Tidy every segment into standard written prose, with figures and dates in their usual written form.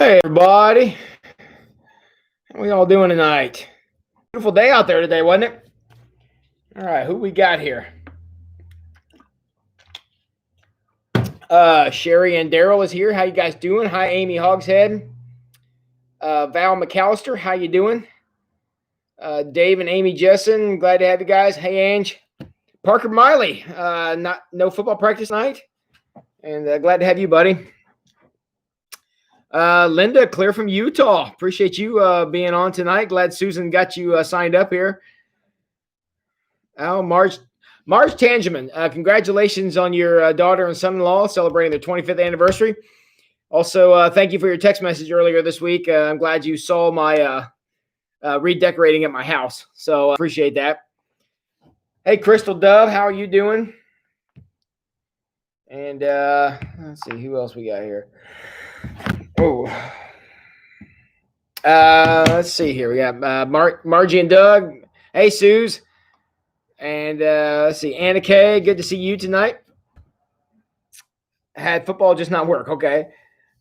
Hey, everybody. How we all doing tonight? Beautiful day out there today, wasn't it? All right, who we got here? Sherry and Daryl is here. How you guys doing? Hi, Amy Hogshead. Val McAllister, how you doing? Dave and Amy Jessen, glad to have you guys. Hey, Ange. Parker Miley, no football practice tonight, and glad to have you, buddy. Linda, clear from Utah. Appreciate you being on tonight. Glad Susan got you signed up here. Oh, Marge Tangeman, congratulations on your daughter and son-in-law celebrating their 25th anniversary. Also, thank you for your text message earlier this week. I'm glad you saw my redecorating at my house. So appreciate that. Hey, Crystal Dove, how are you doing? And let's see, who else we got here? Oh, let's see here. We got Margie and Doug. Hey, Suze. And let's see, Anna Kay, good to see you tonight. Had football just not work. Okay.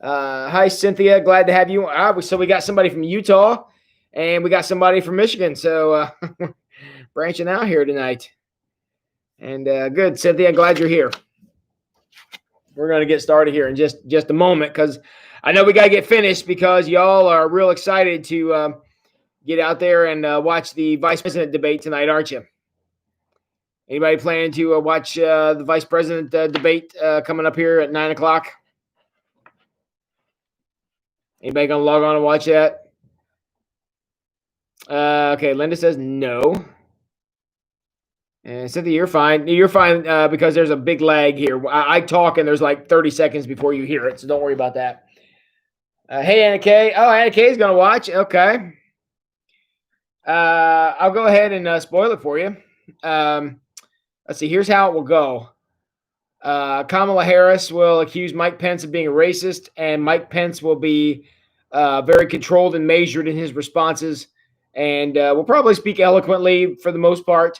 Hi, Cynthia. Glad to have you. So we got somebody from Utah, and we got somebody from Michigan. So branching out here tonight. And good, Cynthia. Glad you're here. We're going to get started here in just a moment because I know we got to get finished because y'all are real excited to get out there and watch the vice president debate tonight, aren't you? Anybody planning to watch the vice president debate coming up here at 9 o'clock? Anybody going to log on and watch that? Okay, Linda says no. And Cynthia, you're fine. You're fine because there's a big lag here. I talk and there's like 30 seconds before you hear it, so don't worry about that. Hey, Anna Kay. Oh, Anna Kay is going to watch. Okay. I'll go ahead and spoil it for you. Let's see. Here's how it will go. Kamala Harris will accuse Mike Pence of being a racist, and Mike Pence will be very controlled and measured in his responses, and will probably speak eloquently for the most part.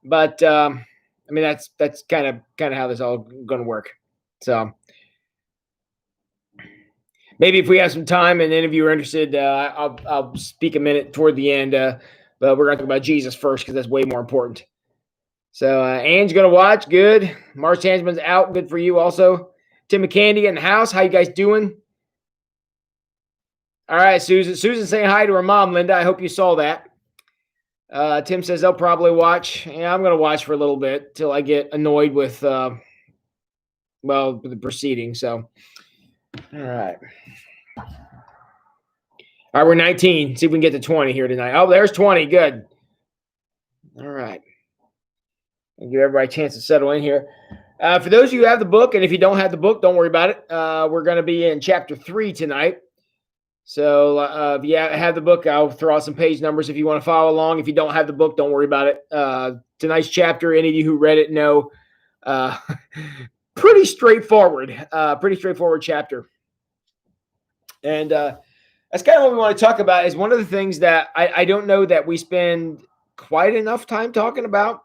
But I mean, that's kind of how this all going to work. So maybe if we have some time and any of you are interested, I'll speak a minute toward the end. But we're going to talk about Jesus first because that's way more important. So Anne's going to watch. Good. March Hansman's out. Good for you also. Tim McCandy in the house. How you guys doing? All right, Susan. Susan's saying hi to her mom, Linda. I hope you saw that. Tim says they'll probably watch. Yeah, I'm going to watch for a little bit till I get annoyed with, the proceeding. So, all right. All right, we're 19. See if we can get to 20 here tonight. Oh, there's 20. Good. All right. I'll give everybody a chance to settle in here. For those of you who have the book, and if you don't have the book, don't worry about it. We're going to be in chapter 3 tonight. So if you have the book, I'll throw out some page numbers if you want to follow along. If you don't have the book, don't worry about it. Tonight's chapter, any of you who read it know, pretty straightforward chapter. And that's kind of what we want to talk about is one of the things that I don't know that we spend quite enough time talking about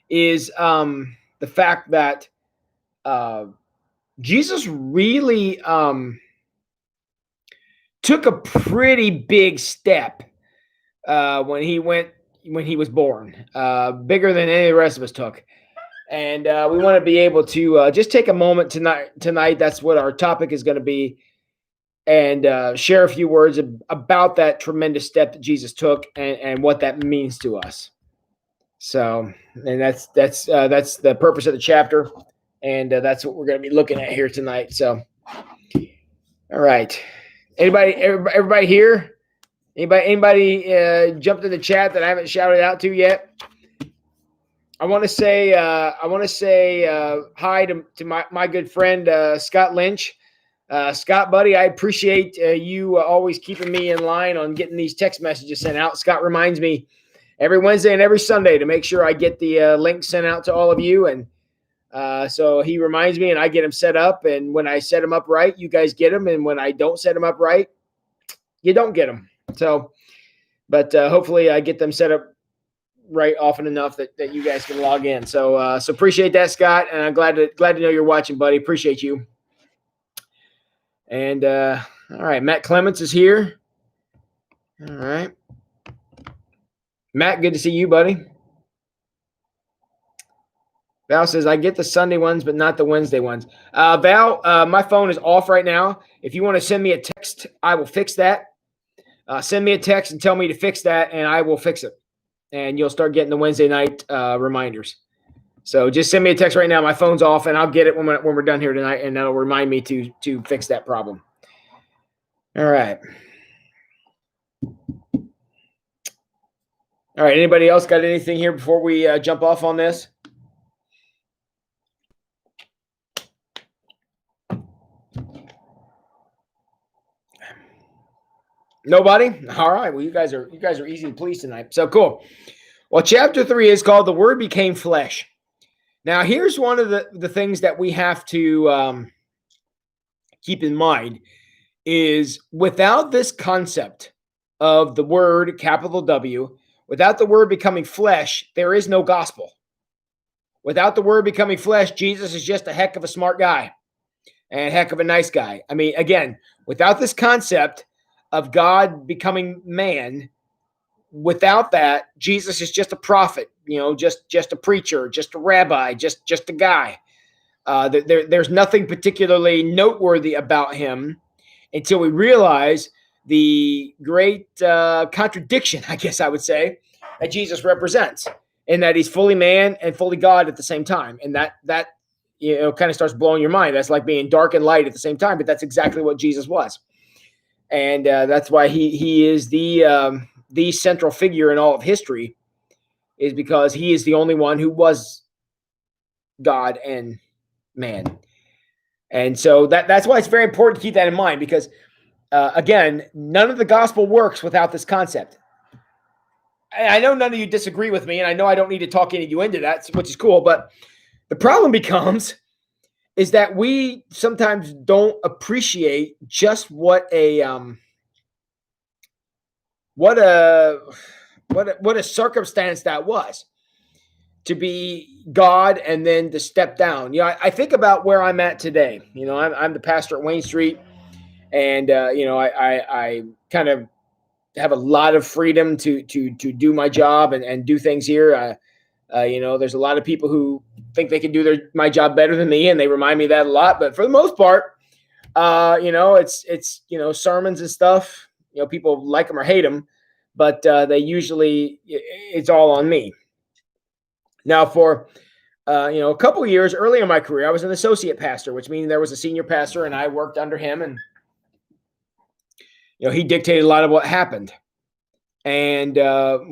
is the fact that Jesus really took a pretty big step when he was born, bigger than any of the rest of us took. And we want to be able to just take a moment tonight. That's what our topic is going to be, and share a few words about that tremendous step that Jesus took and what that means to us. So, and that's the purpose of the chapter, and that's what we're going to be looking at here tonight. So, all right. Everybody here? Anybody jumped in the chat that I haven't shouted out to yet? I want to say hi to my good friend Scott Lynch. Scott, buddy, I appreciate you always keeping me in line on getting these text messages sent out. Scott reminds me every Wednesday and every Sunday to make sure I get the link sent out to all of you, and so he reminds me, and I get them set up. And when I set them up right, you guys get them. And when I don't set them up right, you don't get them. So, but hopefully I get them set up right often enough that you guys can log in. So appreciate that, Scott. And I'm glad to know you're watching, buddy. Appreciate you. And All right, Matt Clements is here. All right. Matt, good to see you, buddy. Val says, I get the Sunday ones, but not the Wednesday ones. Val, my phone is off right now. If you want to send me a text, I will fix that. Send me a text and tell me to fix that, and I will fix it. And you'll start getting the Wednesday night reminders. So just send me a text right now. My phone's off, and I'll get it when we're done here tonight, and that'll remind me to fix that problem. All right. All right. Anybody else got anything here before we jump off on this? Nobody? All right. Well, you guys are easy to please tonight. So cool. Well, chapter 3 is called "The Word Became Flesh." Now, here's one of the things that we have to keep in mind is without this concept of the Word, capital W, without the Word becoming flesh, there is no gospel. Without the Word becoming flesh, Jesus is just a heck of a smart guy and a heck of a nice guy. I mean, again, without this concept of God becoming man, without that, Jesus is just a prophet, just a preacher, just a rabbi, just a guy. There's nothing particularly noteworthy about him until we realize the great contradiction, I guess I would say, that Jesus represents, in that he's fully man and fully God at the same time. And that kind of starts blowing your mind. That's like being dark and light at the same time, but that's exactly what Jesus was. And that's why he is the central figure in all of history, is because he is the only one who was God and man. And so that's why it's very important to keep that in mind, because again, none of the gospel works without this concept. I know none of you disagree with me, and I know I don't need to talk any of you into that, which is cool, but the problem becomes is that we sometimes don't appreciate just what a circumstance that was, to be God and then to step down. I think about where I'm at today. I'm the pastor at Wayne Street, and I kind of have a lot of freedom to do my job and do things here. There's a lot of people who think they can do my job better than me, and they remind me of that a lot. But for the most part, it's sermons and stuff. People like them or hate them, but they usually, it's all on me. Now, for a couple of years early in my career, I was an associate pastor, which means there was a senior pastor, and I worked under him, and he dictated a lot of what happened, and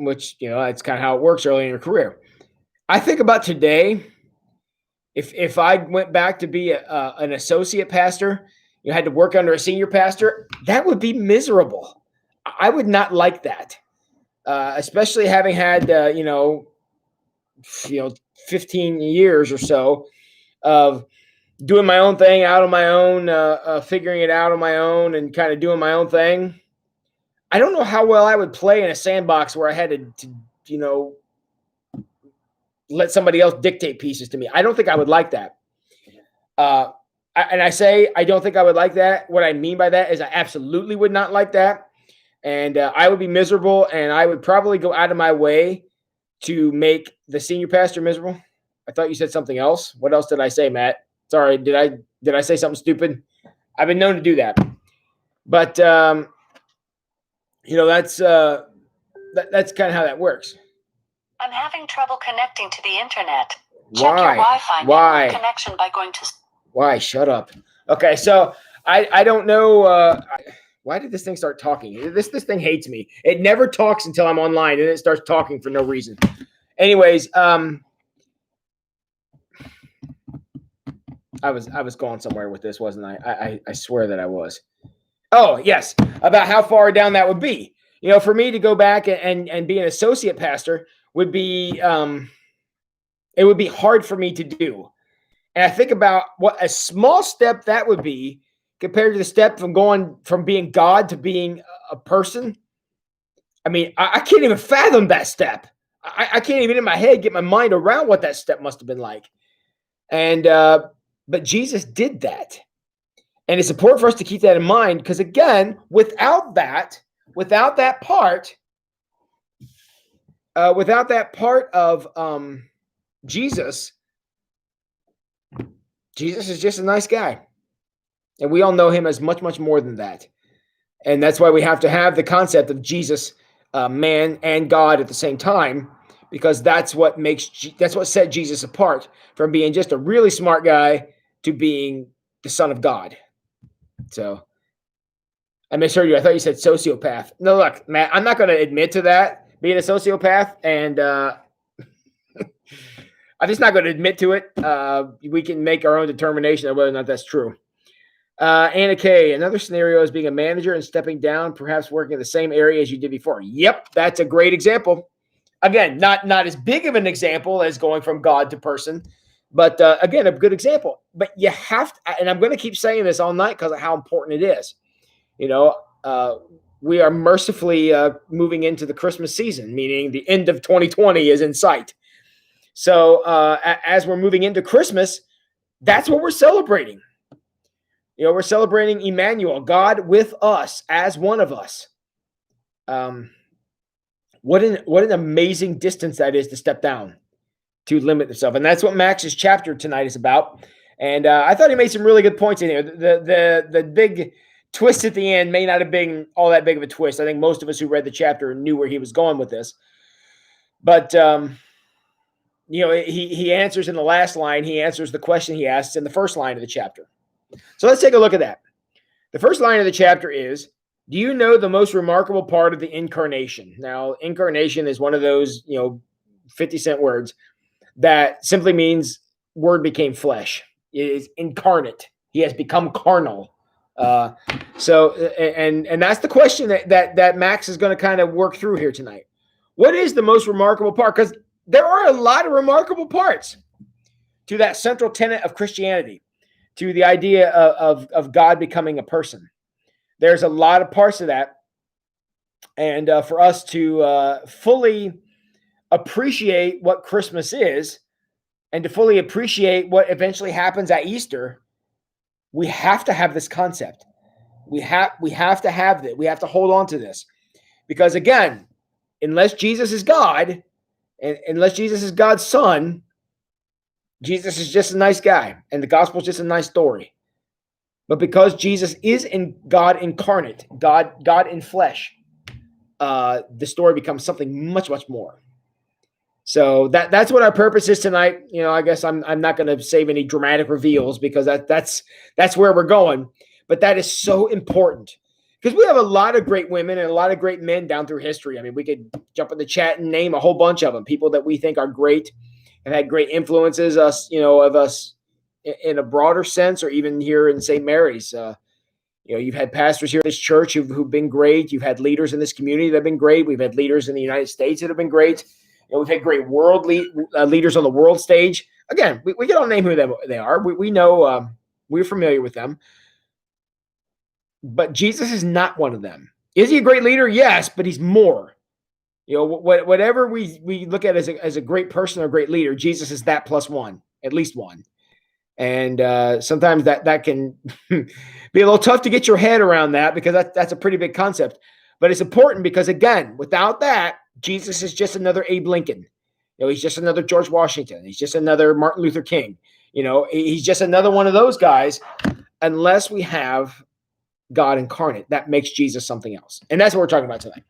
which that's kind of how it works early in your career. I think about today, if I went back to be an associate pastor, you had to work under a senior pastor, that would be miserable. I would not like that, especially having had 15 years or so of doing my own thing out on my own, figuring it out on my own, and kind of doing my own thing. I don't know how well I would play in a sandbox where I had to let somebody else dictate pieces to me. I don't think I would like that. I say I don't think I would like that. What I mean by that is I absolutely would not like that. And I would be miserable, and I would probably go out of my way to make the senior pastor miserable. I thought you said something else. What else did I say, Matt? Sorry, did I say something stupid? I've been known to do that. But that's kind of how that works. I'm having trouble connecting to the internet. Why? Check your Wi-Fi Why? connection by going to... Why? Shut up. Okay, so I don't know. Why did this thing start talking? This thing hates me. It never talks until I'm online, and it starts talking for no reason. Anyways, I was going somewhere with this, wasn't I? I swear that I was. Oh, yes, about how far down that would be. For me to go back and be an associate pastor would be it would be hard for me to do. And I think about what a small step that would be compared to the step from going from being God to being a person. I mean, I can't even fathom that step. I can't even in my head get my mind around what that step must have been like. And but Jesus did that. And it's important for us to keep that in mind because, again, without that part of Jesus is just a nice guy. And we all know him as much, much more than that. And that's why we have to have the concept of Jesus, man and God at the same time, because that's what set Jesus apart from being just a really smart guy to being the Son of God. So I misheard you. I thought you said sociopath. No, look, Matt, I'm not going to admit to that, being a sociopath, and I'm just not going to admit to it. We can make our own determination of whether or not that's true. Anna K, another scenario is being a manager and stepping down, perhaps working in the same area as you did before. Yep, that's a great example. Again, not as big of an example as going from God to person, but again, a good example. But you have to, and I'm going to keep saying this all night because of how important it is. You know, we are mercifully moving into the Christmas season, meaning the end of 2020 is in sight. So as we're moving into Christmas, that's what we're celebrating. You know, we're celebrating Emmanuel, God with us as one of us. What an amazing distance that is to step down, to limit yourself. And that's what Max's chapter tonight is about. And I thought he made some really good points in here. The big twist at the end may not have been all that big of a twist. I think most of us who read the chapter knew where he was going with this. But, you know, he answers in the last line. He answers the question he asks in the first line of the chapter. So let's take a look at that. The first line of the chapter is, do you know the most remarkable part of the incarnation? Now, incarnation is one of those, 50-cent words that simply means word became flesh. It is incarnate. He has become carnal. So that's the question that Max is going to kind of work through here tonight. What is the most remarkable part? Because there are a lot of remarkable parts to that central tenet of Christianity, to the idea of God becoming a person. There's a lot of parts of that. And for us to fully appreciate what Christmas is and to fully appreciate what eventually happens at Easter, we have to have this concept. We have to have that. We have to hold on to this. Because again, unless Jesus is God, and unless Jesus is God's son, Jesus is just a nice guy, and the gospel is just a nice story. But because Jesus is in God incarnate, God in flesh, the story becomes something much, much more. So that's what our purpose is tonight. You know, I guess I'm not going to save any dramatic reveals because that's where we're going. But that is so important because we have a lot of great women and a lot of great men down through history. I mean, we could jump in the chat and name a whole bunch of them, people that we think are great and had great influences of us in a broader sense, or even here in St. Mary's. You've had pastors here at this church who've been great. You've had leaders in this community that have been great. We've had leaders in the United States that have been great. We've had great world leaders on the world stage. Again, we can all name who they are. We know, we're familiar with them. But Jesus is not one of them. Is he a great leader? Yes, but he's more. You know, whatever we look at as a great person or a great leader, Jesus is that plus one, at least one. And sometimes that can be a little tough to get your head around that because that's a pretty big concept. But it's important because, again, without that, Jesus is just another Abe Lincoln. You know, he's just another George Washington. He's just another Martin Luther King. You know, he's just another one of those guys unless we have God incarnate. That makes Jesus something else. And that's what we're talking about tonight.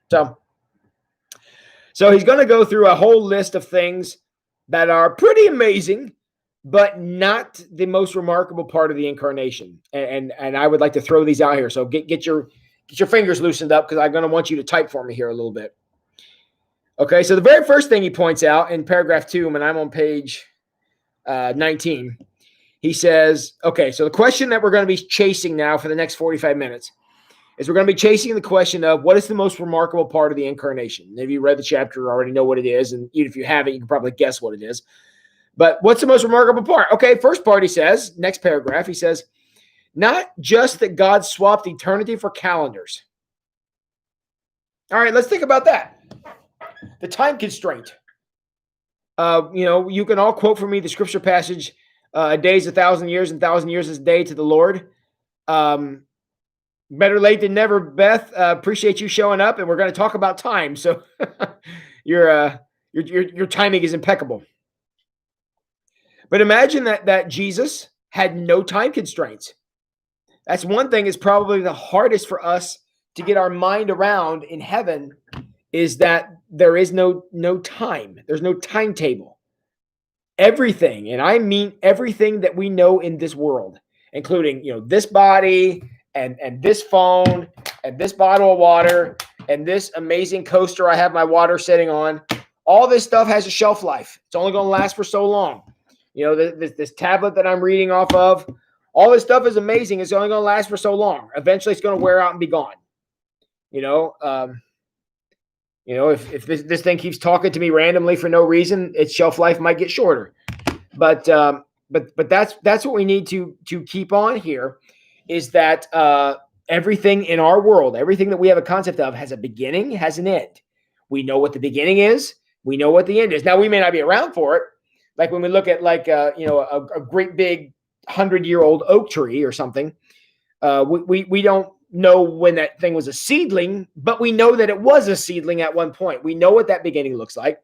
So he's going to go through a whole list of things that are pretty amazing, but not the most remarkable part of the incarnation. And I would like to throw these out here. So get your fingers loosened up because I'm going to want you to type for me here a little bit. Okay, so the very first thing he points out in paragraph 2, and I'm on page 19, he says, okay, so the question that we're going to be chasing now for the next 45 minutes is we're going to be chasing the question of what is the most remarkable part of the incarnation. If you read the chapter, already know what it is, and even if you haven't, you can probably guess what it is. But what's the most remarkable part? Okay, first part he says, next paragraph, he says, not just that God swapped eternity for calendars. All right, let's think about that. The time constraint. You can all quote for me the scripture passage, a day is 1,000 years and 1,000 years is a day to the Lord. Better late than never, Beth. Appreciate you showing up, and we're going to talk about time. So your timing is impeccable. But imagine that Jesus had no time constraints. That's one thing is probably the hardest for us to get our mind around in heaven, is that there is no time. There's no timetable. Everything, and I mean everything that we know in this world, including this body and this phone and this bottle of water and this amazing coaster I have my water sitting on. All this stuff has a shelf life. It's only going to last for so long. This tablet that I'm reading off of, all this stuff is amazing. It's only going to last for so long. Eventually, it's going to wear out and be gone. If this thing keeps talking to me randomly for no reason, its shelf life might get shorter. But that's what we need to keep on here, is that everything in our world, everything that we have a concept of, has a beginning, has an end. We know what the beginning is. We know what the end is. Now, we may not be around for it. Like when we look at a great big 100-year-old oak tree or something, we don't know when that thing was a seedling, but we know that it was a seedling at one point. We know what that beginning looks like.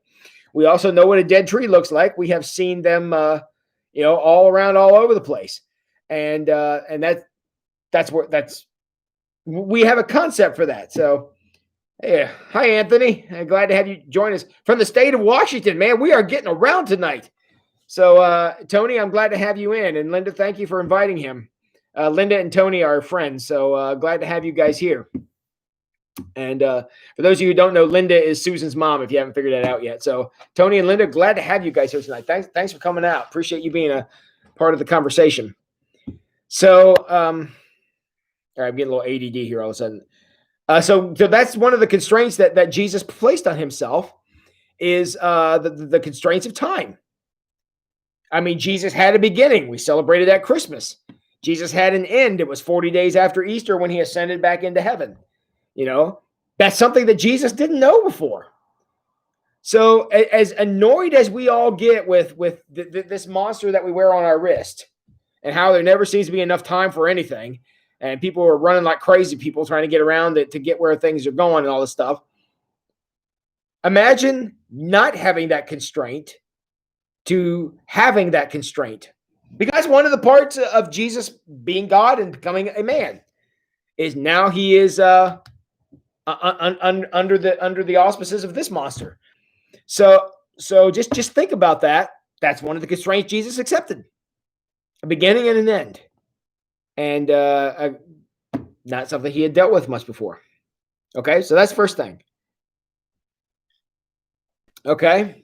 We also know what a dead tree looks like. We have seen them, all around, all over the place, and we have a concept for that. So, yeah. Hi, Anthony. Glad to have you join us from the state of Washington, man. We are getting around tonight. So, Tony, I'm glad to have you in, and Linda, thank you for inviting him. Linda and Tony are friends, so glad to have you guys here. And for those of you who don't know, Linda is Susan's mom, if you haven't figured that out yet. So Tony and Linda, glad to have you guys here tonight. Thanks for coming out. Appreciate you being a part of the conversation. So, all right, I'm getting a little ADD here all of a sudden. So that's one of the constraints that Jesus placed on himself, is the constraints of time. I mean, Jesus had a beginning. We celebrated at Christmas. Jesus had an end. It was 40 days after Easter when he ascended back into heaven. That's something that Jesus didn't know before. So as annoyed as we all get with this monster that we wear on our wrist, and how there never seems to be enough time for anything, and people are running like crazy people trying to get around it to get where things are going and all this stuff. Imagine not having that constraint to having that constraint. Because one of the parts of Jesus being God and becoming a man is now he is under the auspices of this monster. So just think about that. That's one of the constraints Jesus accepted: a beginning and an end, and not something he had dealt with much before. Okay, so that's the first thing. Okay.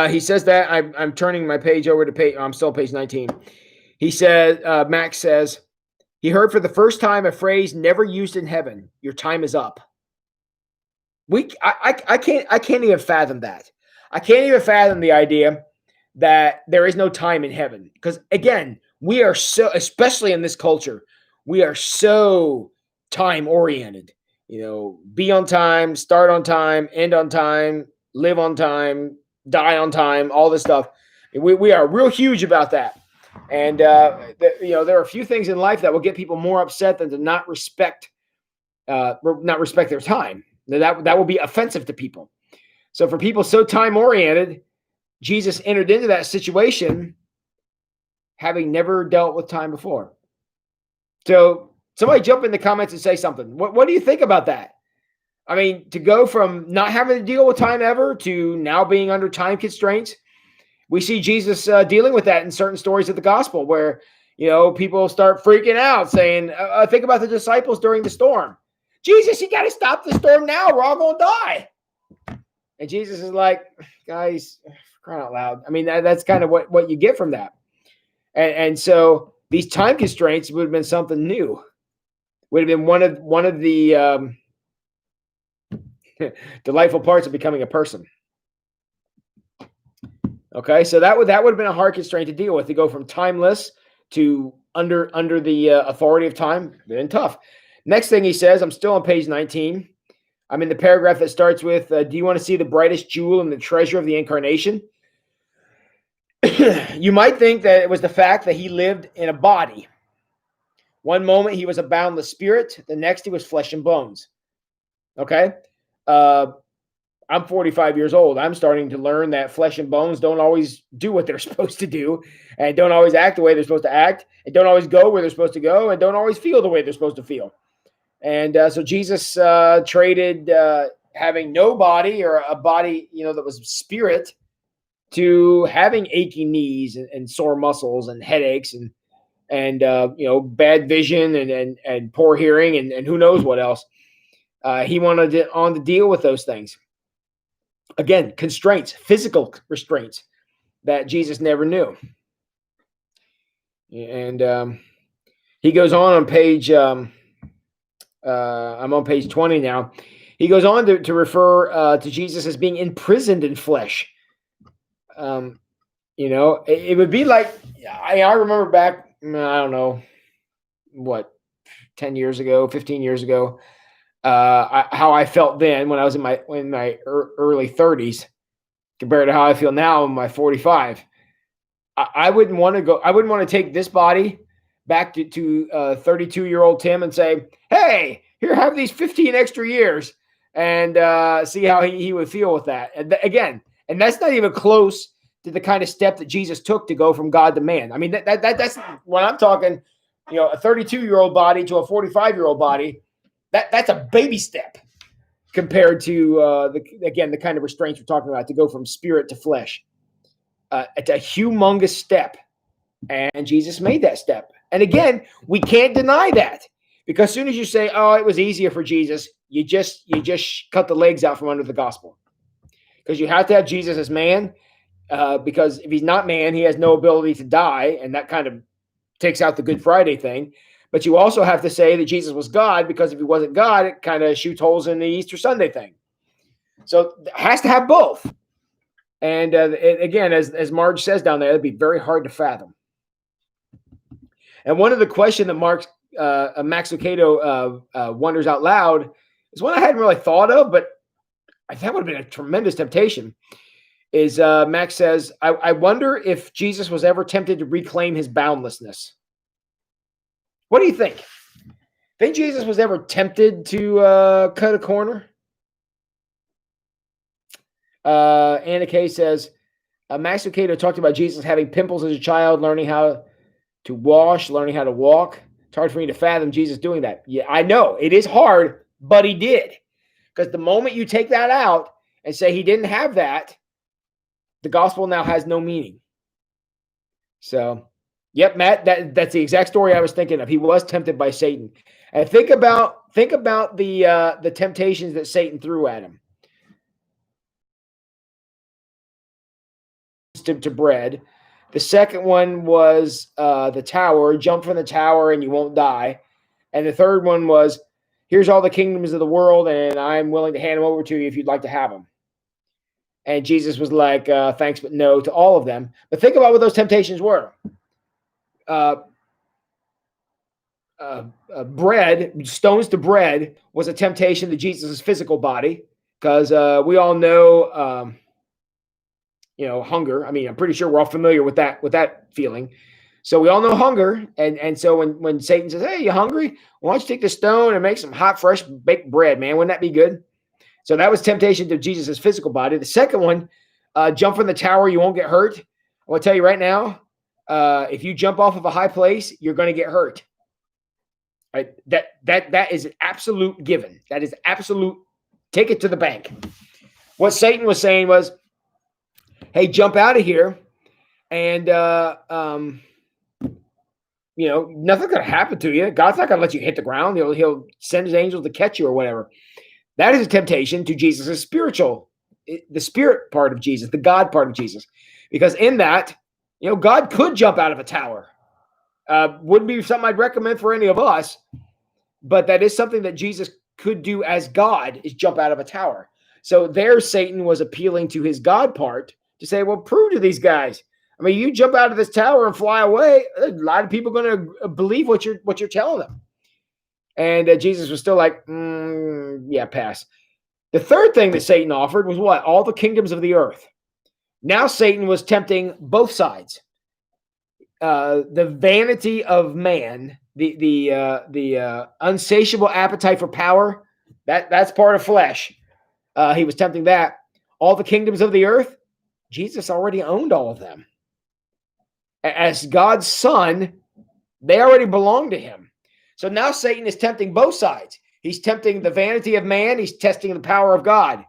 He says that I'm turning my page over to page. I'm still page 19. He said, Max says, he heard for the first time a phrase never used in heaven: "Your time is up." I can't even fathom that. I can't even fathom the idea that there is no time in heaven, because again, we are so, especially in this culture, we are so time oriented. Be on time, start on time, end on time, live on time, die on time, all this stuff. We are real huge about that. And, there are a few things in life that will get people more upset than to not respect their time. That will be offensive to people. So for people so time oriented, Jesus entered into that situation having never dealt with time before. So somebody jump in the comments and say something. What do you think about that? I mean, to go from not having to deal with time ever to now being under time constraints. We see Jesus dealing with that in certain stories of the gospel where, people start freaking out saying, think about the disciples during the storm. Jesus, you got to stop the storm now. We're all going to die. And Jesus is like, guys, crying out loud. I mean, that's kind of what you get from that. And so these time constraints would have been something new. Would have been one of the delightful parts of becoming a person. Okay, so that would have been a hard constraint to deal with, to go from timeless to under the authority of time. Been tough. Next thing he says, I'm still on page 19. I'm in the paragraph that starts with, do you want to see the brightest jewel and the treasure of the incarnation? You might think that it was the fact that he lived in a body. One moment he was a boundless spirit. The next he was flesh and bones. Okay. I'm 45 years old. I'm starting to learn that flesh and bones don't always do what they're supposed to do, and don't always act the way they're supposed to act, and don't always go where they're supposed to go, and don't always feel the way they're supposed to feel. And so Jesus traded having no body, or a body, that was spirit, to having aching knees and sore muscles and headaches and bad vision and poor hearing and who knows what else. He wanted on to deal with those things. Again, constraints, physical restraints that Jesus never knew. And he goes on page, I'm on page 20 now. He goes on to refer to Jesus as being imprisoned in flesh. It would be like, I remember back, I don't know, 10 years ago, 15 years ago, how I felt then when I was in my early 30s compared to how I feel now in my 45. I wouldn't want to take this body back to 32-year-old Tim and say, hey, here, have these 15 extra years, and see how he would feel with that. And that's not even close to the kind of step that Jesus took to go from God to man. I mean, that's when I'm talking, a 32-year-old body to a 45-year-old body. That's a baby step compared to the kind of restraints we're talking about, to go from spirit to flesh. It's a humongous step, and Jesus made that step. And again, we can't deny that, because as soon as you say, "Oh, it was easier for Jesus," you just cut the legs out from under the gospel, because you have to have Jesus as man. Because if he's not man, he has no ability to die, and that kind of takes out the Good Friday thing. But you also have to say that Jesus was God, because if he wasn't God, it kind of shoots holes in the Easter Sunday thing. So it has to have both. And again, as Marge says down there, it'd be very hard to fathom. And one of the questions that Max Lucado wonders out loud is one I hadn't really thought of, but I think would have been a tremendous temptation. Is Max says, I wonder if Jesus was ever tempted to reclaim his boundlessness. What do you think? Think Jesus was ever tempted to cut a corner? Anna Kay says, Max Lucado talked about Jesus having pimples as a child, learning how to wash, learning how to walk. It's hard for me to fathom Jesus doing that. Yeah, I know. It is hard, but he did. Because the moment you take that out and say he didn't have that, the gospel now has no meaning. So, yep, Matt, that's the exact story I was thinking of. He was tempted by Satan. And think about the temptations that Satan threw at him. To bread. The second one was the tower. Jump from the tower and you won't die. And the third one was, here's all the kingdoms of the world, and I'm willing to hand them over to you if you'd like to have them. And Jesus was like, thanks, but no to all of them. But think about what those temptations were. Bread, stones to bread, was a temptation to Jesus' physical body, because we all know, hunger. I mean, I'm pretty sure we're all familiar with that feeling. So we all know hunger. And so when Satan says, hey, you hungry? Why don't you take the stone and make some hot, fresh baked bread, man? Wouldn't that be good? So that was temptation to Jesus' physical body. The second one, jump from the tower, you won't get hurt. I want to tell you right now, if you jump off of a high place, you're going to get hurt. Right? That is an absolute given. That is absolute. Take it to the bank. What Satan was saying was, hey, jump out of here, and nothing's going to happen to you. God's not going to let you hit the ground. He'll send his angels to catch you or whatever. That is a temptation to Jesus' the spirit part of Jesus, the God part of Jesus. Because in that, God could jump out of a tower. Wouldn't be something I'd recommend for any of us, but that is something that Jesus could do as God, is jump out of a tower. So there Satan was appealing to his God part to say, well, prove to these guys. I mean, you jump out of this tower and fly away, a lot of people are going to believe what you're telling them. And Jesus was still like, yeah, pass. The third thing that Satan offered was what? All the kingdoms of the earth. Now Satan was tempting both sides. the vanity of man, the unsatiable appetite for power, that's part of flesh. He was tempting that. All the kingdoms of the earth, Jesus already owned all of them. As God's son, they already belong to him. So now Satan is tempting both sides. He's tempting the vanity of man. He's testing the power of God.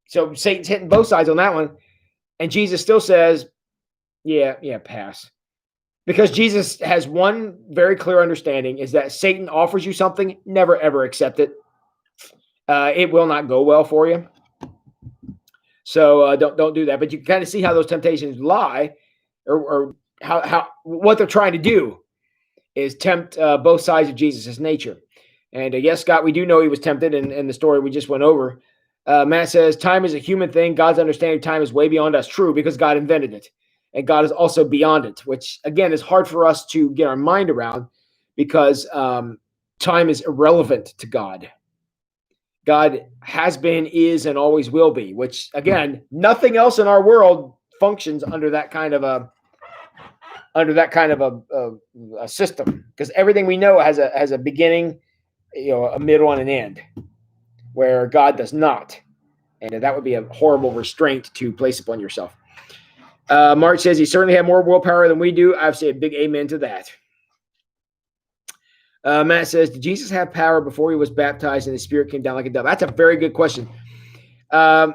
So Satan's hitting both sides on that one. And Jesus still says, yeah, pass. Because Jesus has one very clear understanding, is that Satan offers you something, never, ever accept it. It will not go well for you. So don't do that. But you can kind of see how those temptations lie, or how what they're trying to do is tempt both sides of Jesus' nature. And yes, Scott, we do know he was tempted in the story we just went over. Matt says, time is a human thing. God's understanding of time is way beyond us. True, because God invented it. And God is also beyond it, which, again, is hard for us to get our mind around because time is irrelevant to God. God has been, is, and always will be, which, again, nothing else in our world functions under that kind of a system, because everything we know has a beginning, a middle, and an end, where God does not. And that would be a horrible restraint to place upon yourself. Mark says he certainly had more willpower than we do. I would say a big amen to that. Matt says, did Jesus have power before he was baptized and the Spirit came down like a dove? That's a very good question. I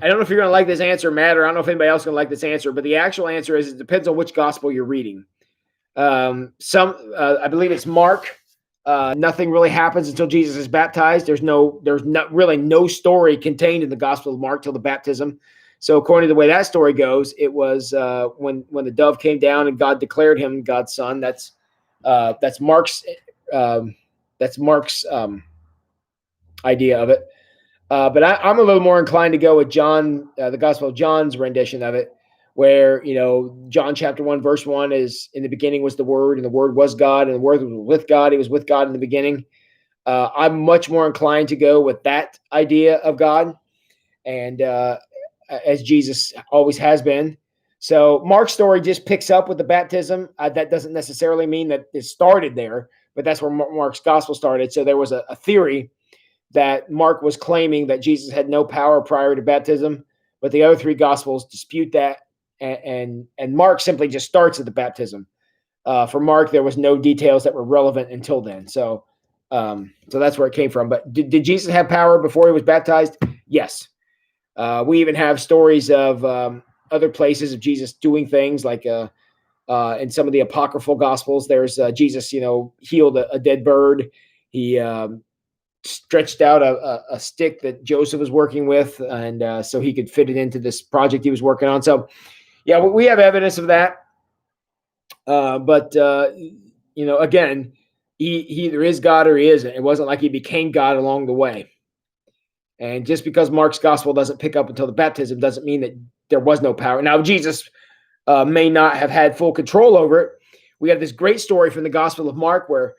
don't know if you're going to like this answer, Matt, or I don't know if anybody else is going to like this answer, but the actual answer is it depends on which gospel you're reading. I believe it's Mark. Nothing really happens until Jesus is baptized. There's not really no story contained in the Gospel of Mark till the baptism. So according to the way that story goes, it was when the dove came down and God declared him God's son. That's Mark's idea of it. But I'm a little more inclined to go with John, the Gospel of John's rendition of it, where, John chapter 1, verse 1 is, in the beginning was the Word, and the Word was God, and the Word was with God. He was with God in the beginning. I'm much more inclined to go with that idea of God, and as Jesus always has been. So Mark's story just picks up with the baptism. That doesn't necessarily mean that it started there, but that's where Mark's gospel started. So there was a theory that Mark was claiming that Jesus had no power prior to baptism, but the other three gospels dispute that, and Mark simply just starts at the baptism. For Mark, there was no details that were relevant until then. So that's where it came from. But did Jesus have power before he was baptized? Yes. We even have stories of other places of Jesus doing things like in some of the apocryphal gospels. There's Jesus, healed a dead bird. He stretched out a stick that Joseph was working with, and so he could fit it into this project he was working on. So, yeah, we have evidence of that. But again, he either is God or he isn't. It wasn't like he became God along the way. And just because Mark's gospel doesn't pick up until the baptism doesn't mean that there was no power. Now, Jesus may not have had full control over it. We have this great story from the Gospel of Mark where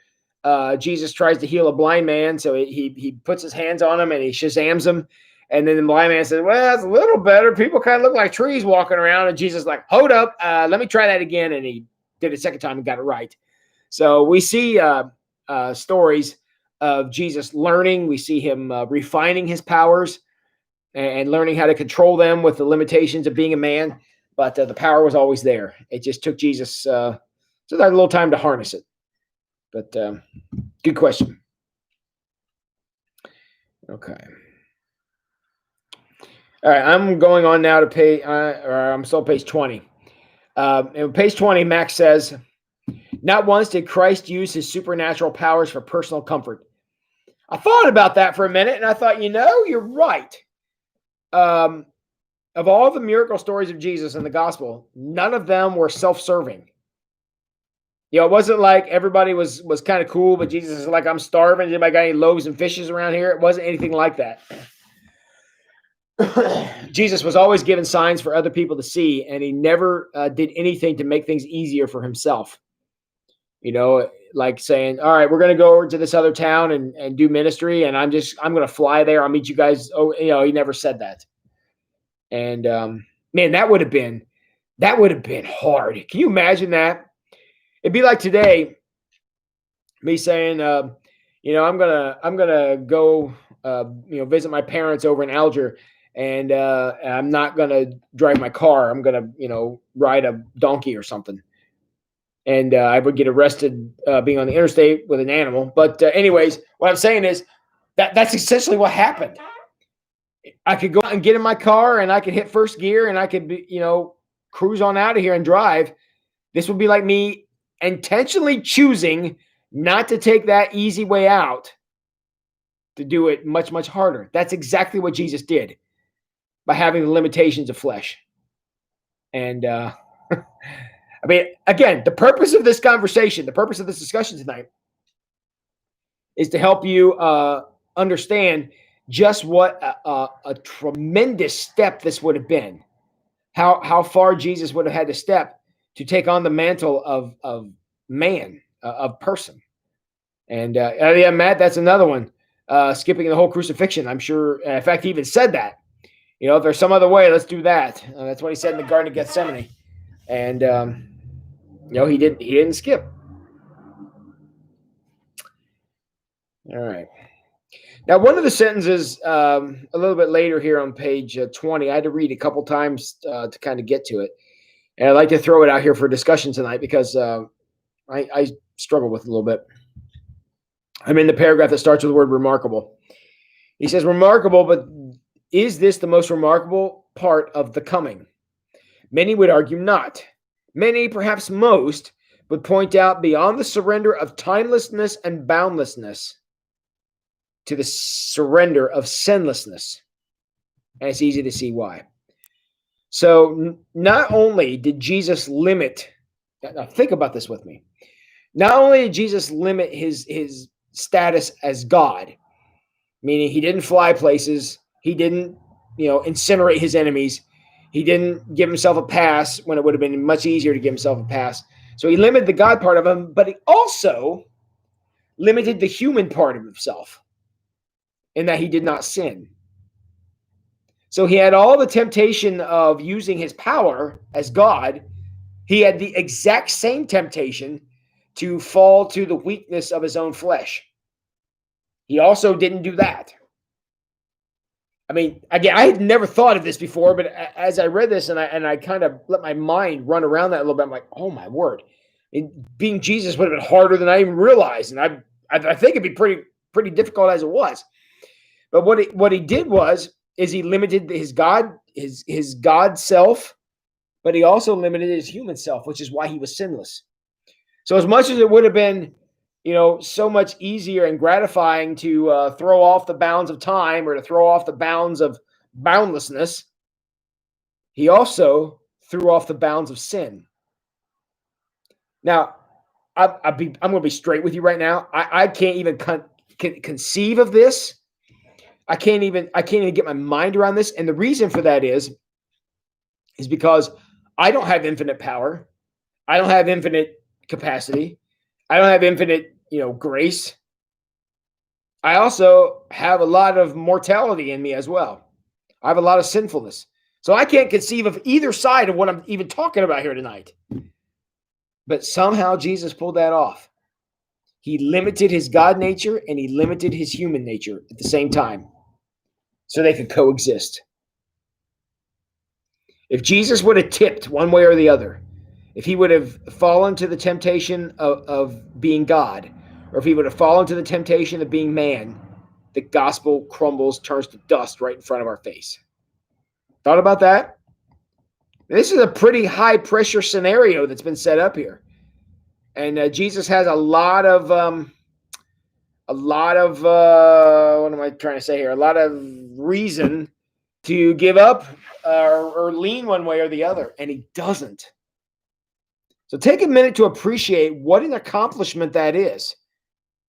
Jesus tries to heal a blind man. So he puts his hands on him and he shazams him. And then the blind man says, well, that's a little better. People kind of look like trees walking around. And Jesus is like, hold up, let me try that again. And he did it a second time and got it right. So we see stories of Jesus learning. We see him refining his powers and learning how to control them with the limitations of being a man. But the power was always there. It just took Jesus just a little time to harness it. But good question. Okay. All right, I'm going on now to page, I'm still page 20. And page 20, Max says, not once did Christ use his supernatural powers for personal comfort. I thought about that for a minute, and I thought, you're right. Of all the miracle stories of Jesus in the gospel, none of them were self-serving. It wasn't like everybody was kind of cool, but Jesus is like, I'm starving. Anybody got any loaves and fishes around here? It wasn't anything like that. Jesus was always given signs for other people to see, and he never did anything to make things easier for himself. Like saying, all right, we're going to go over to this other town and do ministry, and I'm going to fly there. I'll meet you guys. Oh, he never said that. And man, that would have been hard. Can you imagine that? It'd be like today, me saying, I'm gonna go, visit my parents over in Alger, and I'm not gonna drive my car. I'm gonna, ride a donkey or something, and I would get arrested being on the interstate with an animal. But anyways, what I'm saying is that's essentially what happened. I could go out and get in my car, and I could hit first gear, and I could be, cruise on out of here and drive. This would be like me intentionally choosing not to take that easy way out to do it much, much harder. That's exactly what Jesus did by having the limitations of flesh. And I mean, again, the purpose of this conversation, the purpose of this discussion tonight is to help you understand just what a tremendous step this would have been. How far Jesus would have had to step to take on the mantle of man, of person. And yeah, Matt, that's another one. Skipping the whole crucifixion. I'm sure. In fact, he even said that. If there's some other way, let's do that. That's what he said in the Garden of Gethsemane. And he didn't skip. All right. Now, one of the sentences a little bit later here on page 20, I had to read a couple times to kind of get to it. And I'd like to throw it out here for discussion tonight because I struggle with it a little bit. I'm in the paragraph that starts with the word remarkable. He says, remarkable, but is this the most remarkable part of the coming? Many would argue not. Many, perhaps most, would point out beyond the surrender of timelessness and boundlessness to the surrender of sinlessness. And it's easy to see why. So not only did Jesus limit, now think about this with me. Not only did Jesus limit his status as God, meaning he didn't fly places, he didn't, incinerate his enemies, he didn't give himself a pass when it would have been much easier to give himself a pass. So he limited the God part of him, but he also limited the human part of himself in that he did not sin. So he had all the temptation of using his power as God. He had the exact same temptation to fall to the weakness of his own flesh. He also didn't do that. I mean, again, I had never thought of this before, but as I read this and I kind of let my mind run around that a little bit, I'm like, oh my word. Being Jesus would have been harder than I even realized. And I think it'd be pretty difficult as it was. But what he did is he limited his God self, but he also limited his human self, which is why he was sinless. So as much as it would have been, so much easier and gratifying to throw off the bounds of time or to throw off the bounds of boundlessness, he also threw off the bounds of sin. Now, I'm going to be straight with you right now. I can't even conceive of this. I can't even get my mind around this. And the reason for that is because I don't have infinite power. I don't have infinite capacity. I don't have infinite, grace. I also have a lot of mortality in me as well. I have a lot of sinfulness. So I can't conceive of either side of what I'm even talking about here tonight. But somehow Jesus pulled that off. He limited his God nature and he limited his human nature at the same time so they could coexist. If Jesus would have tipped one way or the other, if he would have fallen to the temptation of being God, or if he would have fallen to the temptation of being man, the gospel crumbles, turns to dust right in front of our face. Thought about that? This is a pretty high pressure scenario that's been set up here. And Jesus has a lot of what am I trying to say here? A lot of reason to give up or lean one way or the other, and he doesn't. So take a minute to appreciate what an accomplishment that is,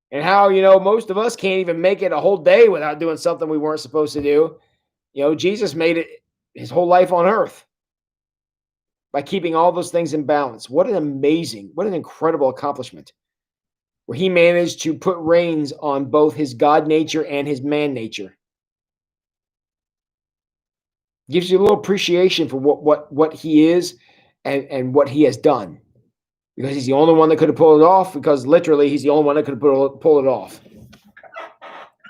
and how, most of us can't even make it a whole day without doing something we weren't supposed to do. Jesus made it his whole life on earth by keeping all those things in balance. What an incredible accomplishment, where he managed to put reins on both his God nature and his man nature. Gives you a little appreciation for what he is and what he has done. because he's the only one that could have pulled it off, because literally he's the only one that could have pulled it off.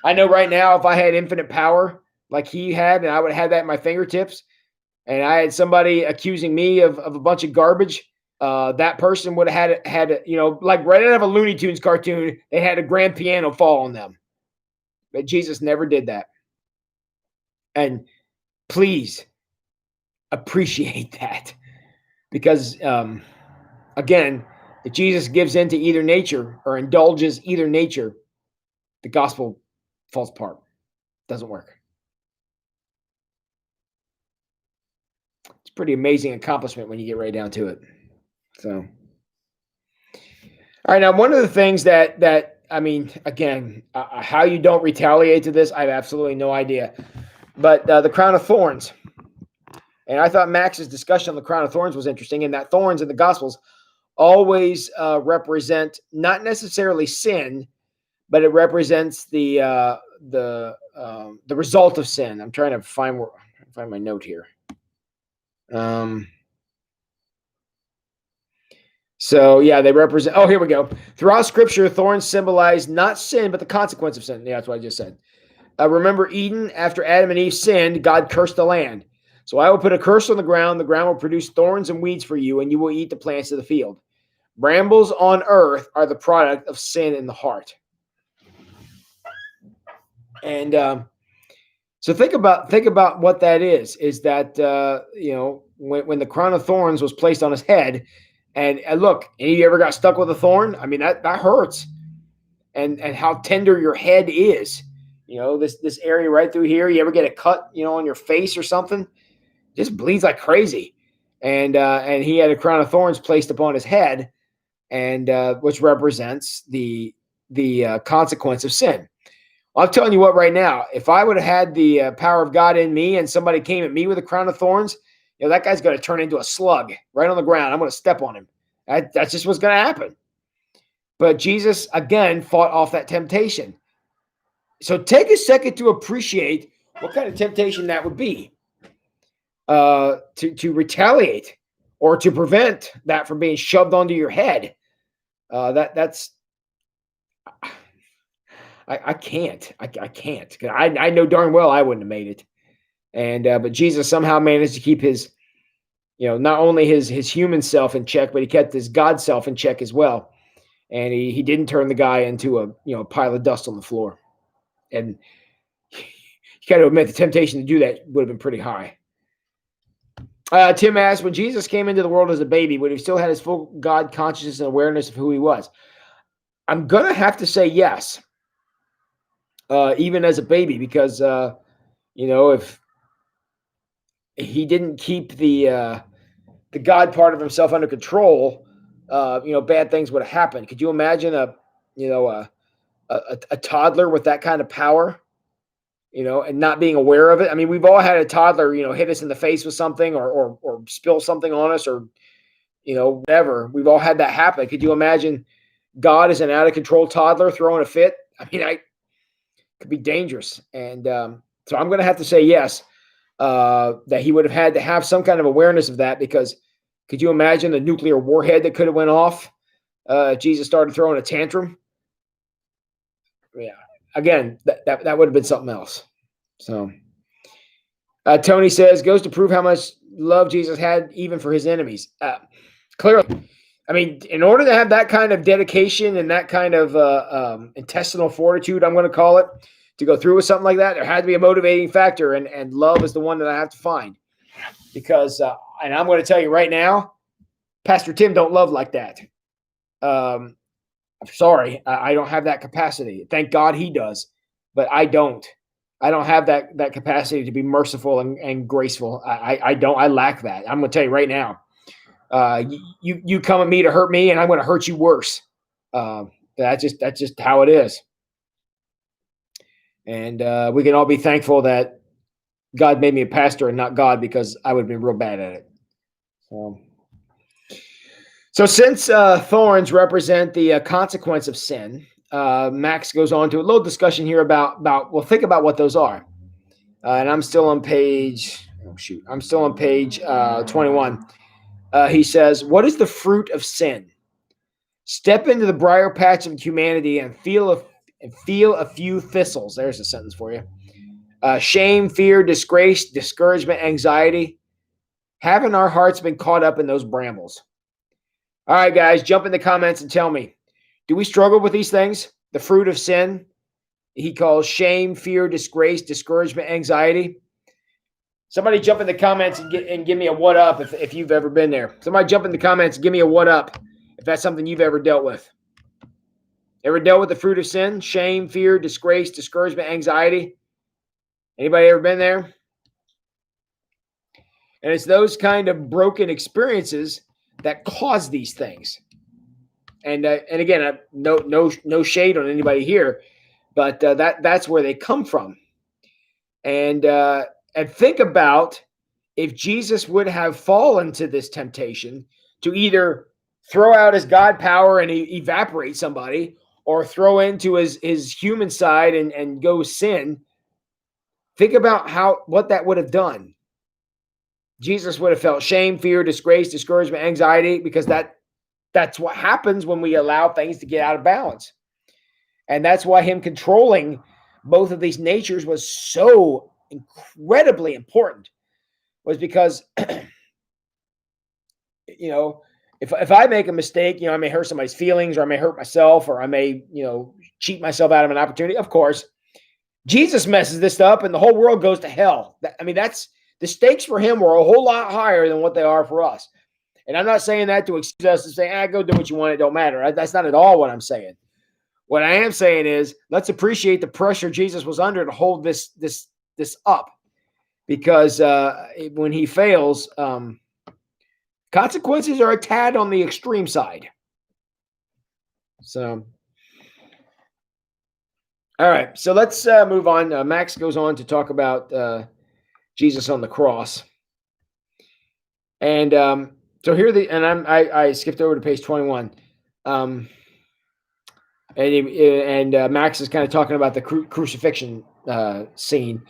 I know right now, if I had infinite power like he had, and I would have had that at my fingertips, and I had somebody accusing me of a bunch of garbage, that person would have had like right out of a Looney Tunes cartoon, they had a grand piano fall on them. But Jesus never did that. And please appreciate that, because again, if Jesus gives in to either nature or indulges either nature, the gospel falls apart. Doesn't work. It's a pretty amazing accomplishment when you get right down to it. So, all right, now one of the things that I mean, again, how you don't retaliate to this, I have absolutely no idea. But the crown of thorns, and I thought Max's discussion on the crown of thorns was interesting, in that thorns in the Gospels always represent not necessarily sin, but it represents the result of sin. I'm trying to find my note here. So yeah, they represent. Oh, here we go. Throughout Scripture, thorns symbolize not sin, but the consequence of sin. Yeah, that's what I just said. Remember Eden? After Adam and Eve sinned, God cursed the land. So I will put a curse on the ground. The ground will produce thorns and weeds for you, and you will eat the plants of the field. Brambles on earth are the product of sin in the heart. And so think about what that is. Is that when the crown of thorns was placed on his head, and look, any of you ever got stuck with a thorn? I mean, that hurts, and how tender your head is. This area right through here. You ever get a cut, on your face or something? Just bleeds like crazy. And he had a crown of thorns placed upon his head, and which represents the consequence of sin. Well, I'm telling you what, right now, if I would have had the power of God in me, and somebody came at me with a crown of thorns, that guy's going to turn into a slug right on the ground. I'm going to step on him. That's just what's going to happen. But Jesus, again, fought off that temptation. So take a second to appreciate what kind of temptation that would be, to retaliate or to prevent that from being shoved onto your head. That's I can't. I can't. I know darn well I wouldn't have made it. And but Jesus somehow managed to keep his, not only his human self in check, but he kept his God self in check as well. And he didn't turn the guy into a pile of dust on the floor. And you got to admit, the temptation to do that would have been pretty high. Tim asked, when Jesus came into the world as a baby, would he still had his full God consciousness and awareness of who he was? I'm going to have to say yes, even as a baby, because, if he didn't keep the God part of himself under control, bad things would have happened. Could you imagine a toddler with that kind of power, and not being aware of it? I mean, we've all had a toddler, hit us in the face with something or spill something on us, or, whatever. We've all had that happen. Could you imagine God as an out of control toddler throwing a fit? I mean, it could be dangerous. And so I'm going to have to say yes, that he would have had to have some kind of awareness of that, because could you imagine the nuclear warhead that could have went off? Jesus started throwing a tantrum. Yeah. Again, that would have been something else. So Tony says, goes to prove how much love Jesus had even for his enemies. Clearly, I mean, in order to have that kind of dedication and that kind of intestinal fortitude, I'm going to call it, to go through with something like that, there had to be a motivating factor, and love is the one that I have to find. Because, and I'm going to tell you right now, Pastor Tim don't love like that. I'm sorry, I don't have that capacity. Thank God he does, but I don't. I don't have that capacity to be merciful and graceful. I don't. I lack that. I'm going to tell you right now. You come at me to hurt me, and I'm going to hurt you worse. That's just how it is. And we can all be thankful that God made me a pastor and not God, because I would have been real bad at it. So since thorns represent the consequence of sin, Max goes on to a little discussion here about well, think about what those are. And I'm still on page 21. He says, what is the fruit of sin? Step into the briar patch of humanity and feel a few thistles. There's a sentence for you. Shame, fear, disgrace, discouragement, anxiety. Haven't our hearts been caught up in those brambles? All right, guys, jump in the comments and tell me, do we struggle with these things? The fruit of sin, he calls shame, fear, disgrace, discouragement, anxiety. Somebody jump in the comments and give me a what up if you've ever been there. Somebody jump in the comments and give me a what up if that's something you've ever dealt with. Ever dealt with the fruit of sin? Shame, fear, disgrace, discouragement, anxiety? Anybody ever been there? And it's those kind of broken experiences that cause these things. And again, no shade on anybody here, but that's where they come from. And think about if Jesus would have fallen to this temptation to either throw out his God power and evaporate somebody, or throw into his human side and go sin. Think about what that would have done. Jesus would have felt shame, fear, disgrace, discouragement, anxiety, because that's what happens when we allow things to get out of balance. And that's why him controlling both of these natures was so incredibly important, was because, if I make a mistake, I may hurt somebody's feelings, or I may hurt myself, or I may, cheat myself out of an opportunity. Of course, Jesus messes this up and the whole world goes to hell. That's the stakes for him were a whole lot higher than what they are for us. And I'm not saying that to excuse us to say, go do what you want. It don't matter. That's not at all what I'm saying. What I am saying is, let's appreciate the pressure Jesus was under to hold this up, because when he fails, consequences are a tad on the extreme side. So, all right. So let's move on. Max goes on to talk about Jesus on the cross, and so here I skipped over to page 21. And Max is kind of talking about the crucifixion scene.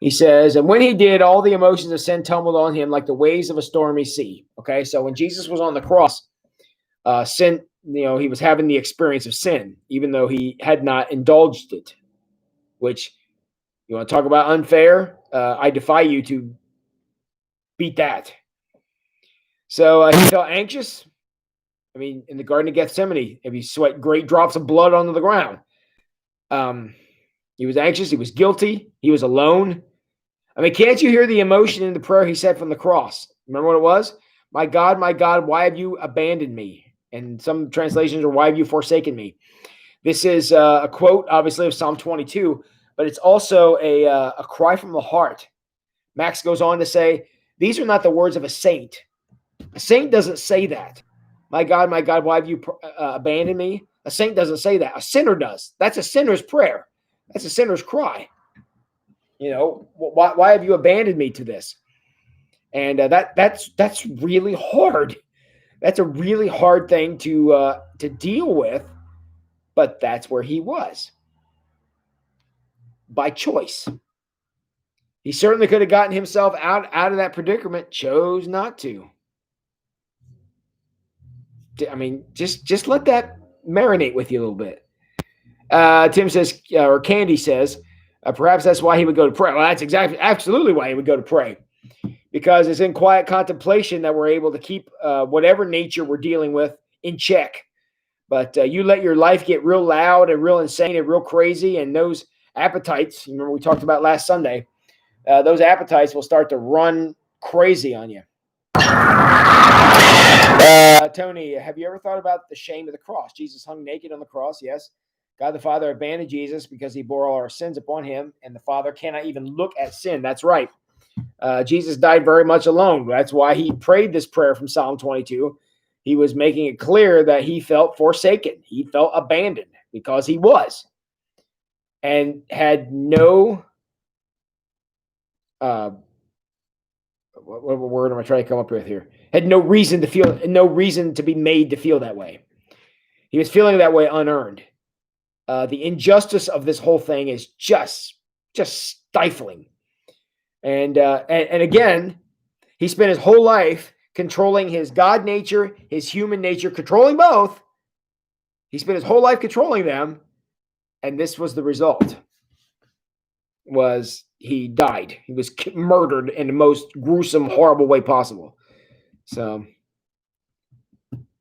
He says, and when he did, all the emotions of sin tumbled on him like the waves of a stormy sea. Okay, so when Jesus was on the cross, sin, he was having the experience of sin, even though he had not indulged it. Which, you want to talk about unfair? I defy you to beat that. So he felt anxious. In the Garden of Gethsemane, if he sweat great drops of blood onto the ground. He was anxious. He was guilty. He was alone. Can't you hear the emotion in the prayer he said from the cross? Remember what it was? My God, why have you abandoned me? And some translations are, why have you forsaken me? This is a quote, obviously, of Psalm 22, but it's also a cry from the heart. Max goes on to say, these are not the words of a saint. A saint doesn't say that. My God, why have you abandoned me? A saint doesn't say that. A sinner does. That's a sinner's prayer. That's a sinner's cry. Why have you abandoned me to this? And that's really hard. That's a really hard thing to deal with. But that's where he was, by choice. He certainly could have gotten himself out of that predicament. Chose not to. Just let that marinate with you a little bit. Tim says, or Candy says, perhaps that's why he would go to pray. Well, that's absolutely why he would go to pray, because it's in quiet contemplation that we're able to keep whatever nature we're dealing with in check. But you let your life get real loud and real insane and real crazy, and those appetites, remember we talked about last Sunday, those appetites will start to run crazy on you. Tony, have you ever thought about the shame of the cross? Jesus hung naked on the cross, yes. God the Father abandoned Jesus because he bore all our sins upon him, and the Father cannot even look at sin. That's right. Jesus died very much alone. That's why he prayed this prayer from Psalm 22. He was making it clear that he felt forsaken. He felt abandoned, because he was. And had no... what word am I trying to come up with here? Had no reason to be made to feel that way. He was feeling that way unearned. The injustice of this whole thing is just stifling. And again, he spent his whole life controlling his God nature, his human nature, controlling both, He spent his whole life controlling them, and this was the result. Was he died. He was murdered in the most gruesome, horrible way possible. So,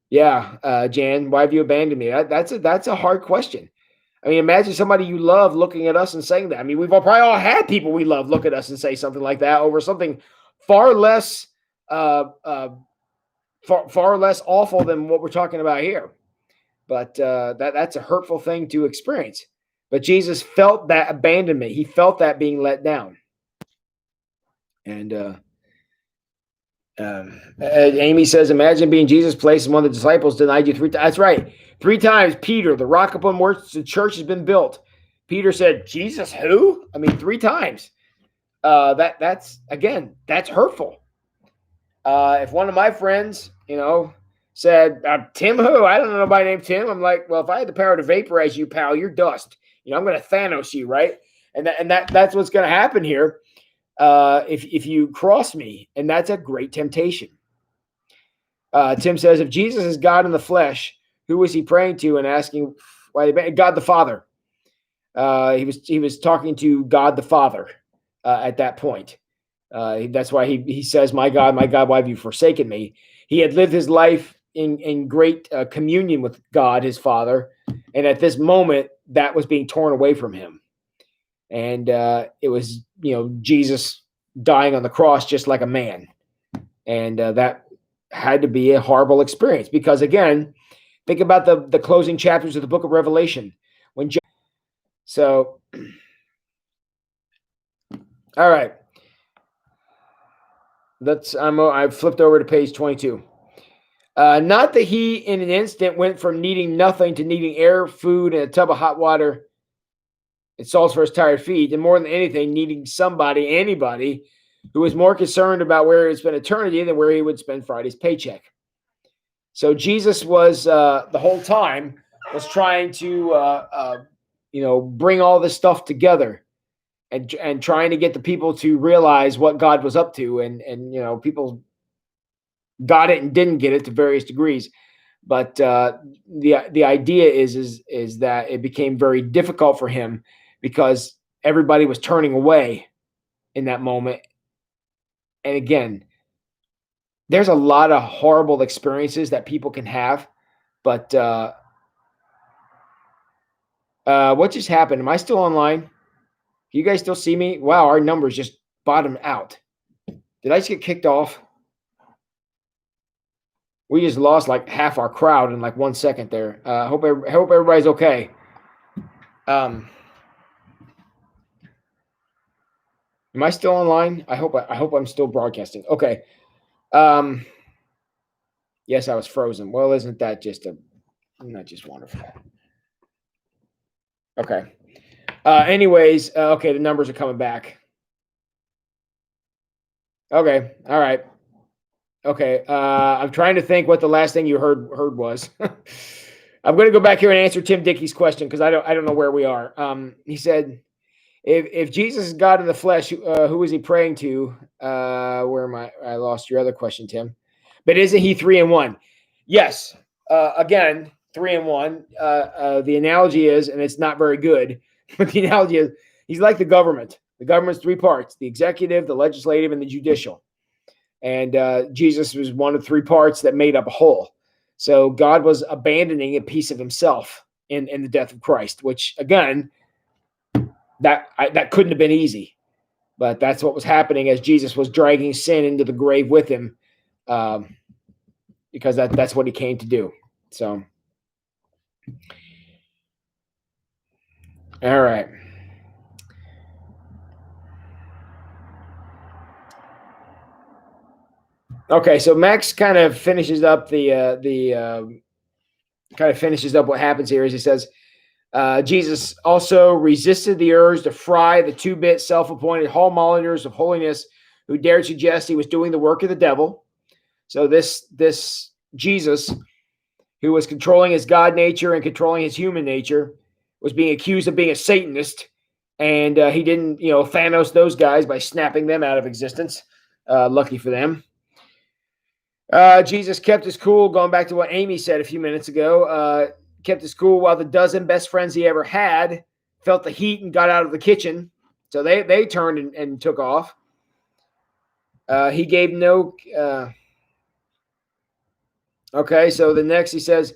yeah, Jan, why have you abandoned me? That's a hard question. I mean, imagine somebody you love looking at us and saying that. I mean, we've probably all had people we love look at us and say something like that over something far less, far less awful than what we're talking about here. But that's a hurtful thing to experience. But Jesus felt that abandonment. He felt that being let down. And Amy says, imagine being Jesus' place and one of the disciples denied you 3 times. That's right. 3 times, Peter, the rock upon which the church has been built. Peter said, Jesus who? I mean, 3 times. That's hurtful. If one of my friends, said, Tim who? I don't know nobody named Tim. I'm like, well, if I had the power to vaporize you, pal, you're dust. I'm going to Thanos you, right? And that's what's going to happen here. If you cross me, and that's a great temptation. Tim says, if Jesus is God in the flesh, who was he praying to and asking why? God the Father. He was talking to God the Father at that point. That's why he says, my God, why have you forsaken me? He had lived his life in great communion with God, his Father, and at this moment, that was being torn away from him. And it was, Jesus dying on the cross just like a man. And that had to be a horrible experience because, again, think about the closing chapters of the book of Revelation. So, all right. I've flipped over to page 22. Not that he in an instant went from needing nothing to needing air, food, and a tub of hot water and salts for his tired feet, and more than anything, needing anybody who was more concerned about where he would spend eternity than where he would spend Friday's paycheck. So Jesus was the whole time was trying to bring all this stuff together and trying to get the people to realize what God was up to, and people got it and didn't get it to various degrees. But the idea is that it became very difficult for him because everybody was turning away in that moment. And again, there's a lot of horrible experiences that people can have, but what just happened? Am I still online? Can you guys still see me? Wow, our numbers just bottomed out. Did I just get kicked off? We just lost like half our crowd in like 1 second there. Hope everybody's okay. Am I still online? I hope I'm still broadcasting. Okay. Yes, I was frozen. Well, isn't that just wonderful? Okay. Anyways, okay, the numbers are coming back. Okay. All right. Okay. I'm trying to think what the last thing you heard was. I'm going to go back here and answer Tim Dickey's question because I don't know where we are. He said, if Jesus is God in the flesh, who is he praying to? Where am I? I lost your other question, Tim. But isn't he 3 in 1? Yes. Again, 3 in 1. The analogy is, and it's not very good, but the analogy is he's like the government. The government's 3 parts: the executive, the legislative, and the judicial. And Jesus was one of 3 parts that made up a whole. So God was abandoning a piece of himself in the death of Christ, which, again, that couldn't have been easy. But that's what was happening as Jesus was dragging sin into the grave with him, because that's what he came to do. So, all right. Okay, so Max kind of finishes up what happens here. As he says, Jesus also resisted the urge to fry the 2-bit self-appointed hall monitors of holiness who dared suggest he was doing the work of the devil. So this Jesus, who was controlling his God nature and controlling his human nature, was being accused of being a Satanist. And he didn't, Thanos those guys by snapping them out of existence. Lucky for them. Jesus kept his cool, going back to what Amy said a few minutes ago, kept his cool while the dozen best friends he ever had felt the heat and got out of the kitchen. So they turned and took off. He gave no. Okay, so the next he says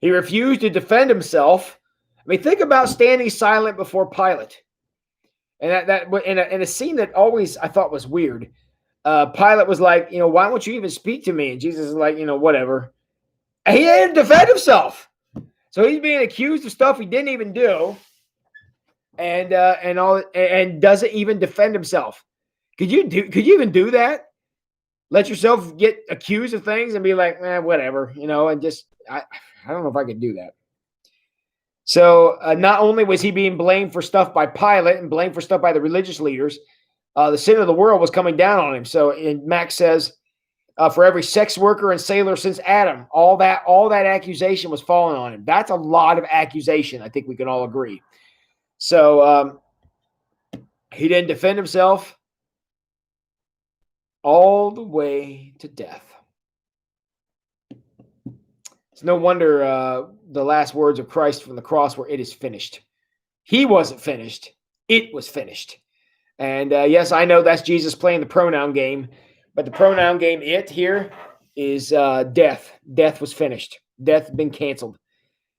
he refused to defend himself. I mean, think about standing silent before Pilate, and that in a scene that always I thought was weird. Pilate was like, why won't you even speak to me? And Jesus is like, whatever. And he didn't defend himself, so he's being accused of stuff he didn't even do, and doesn't even defend himself. Could you even do that? Let yourself get accused of things and be like, whatever, and just I don't know if I could do that. So not only was he being blamed for stuff by Pilate and blamed for stuff by the religious leaders, the sin of the world was coming down on him. So Max says, for every sex worker and sailor since Adam, all that accusation was falling on him. That's a lot of accusation. I think we can all agree. So he didn't defend himself all the way to death. It's no wonder the last words of Christ from the cross were, "It is finished." He wasn't finished. It was finished. And yes, I know that's Jesus playing the pronoun game, but the pronoun game, it here, is death. Death was finished. Death had been canceled.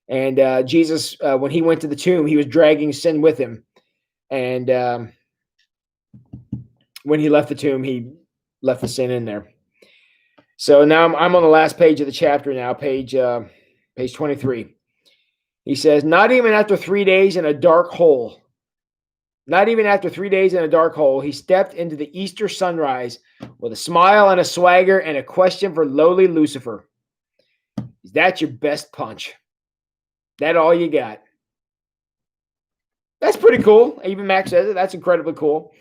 And Jesus, when he went to the tomb, he was dragging sin with him. And when he left the tomb, he left the sin in there. So now I'm on the last page of the chapter now, page 23. He says, not even after 3 days in a dark hole, he stepped into the Easter sunrise with a smile and a swagger and a question for lowly Lucifer. Is that your best punch? That all you got? That's pretty cool. Even Max says it. That's incredibly cool.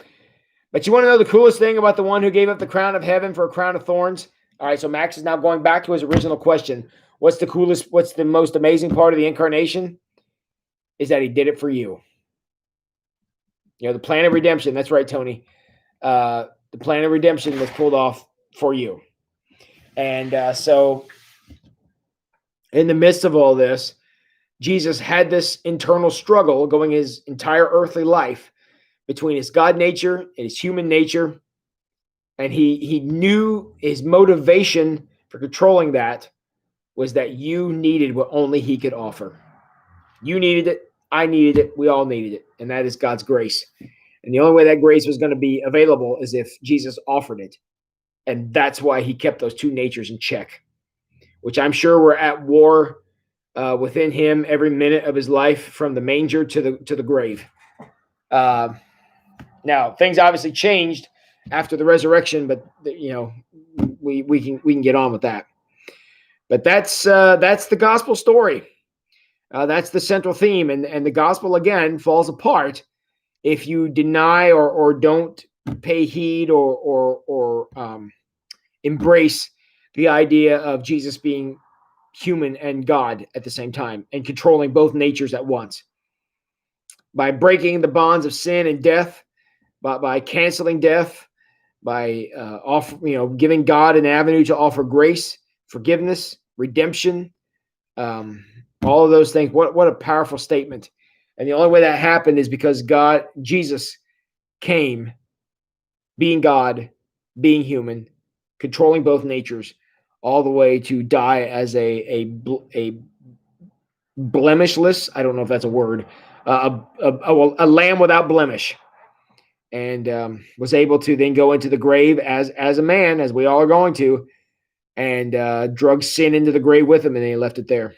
But you want to know the coolest thing about the one who gave up the crown of heaven for a crown of thorns? All right, so Max is now going back to his original question. What's the most amazing part of the incarnation? Is that he did it for you. The plan of redemption. That's right, Tony. The plan of redemption was pulled off for you. And so in the midst of all this, Jesus had this internal struggle going his entire earthly life between his God nature and his human nature. And he knew his motivation for controlling that was that you needed what only he could offer. You needed it. I needed it. We all needed it. And that is God's grace. And the only way that grace was going to be available is if Jesus offered it. And that's why he kept those two natures in check, which I'm sure were at war within him every minute of his life, from the manger to the grave. Now, things obviously changed after the resurrection, but we can get on with that. But that's the gospel story. That's the central theme, and the gospel again falls apart if you deny or don't pay heed or embrace the idea of Jesus being human and God at the same time and controlling both natures at once. By breaking the bonds of sin and death, by canceling death, by giving God an avenue to offer grace, forgiveness, redemption, all of those things. What a powerful statement. And the only way that happened is because Jesus came, being God, being human, controlling both natures, all the way to die as a blemishless, I don't know if that's a word, a lamb without blemish. And was able to then go into the grave as a man, as we all are going to, and drug sin into the grave with him, and then he left it there.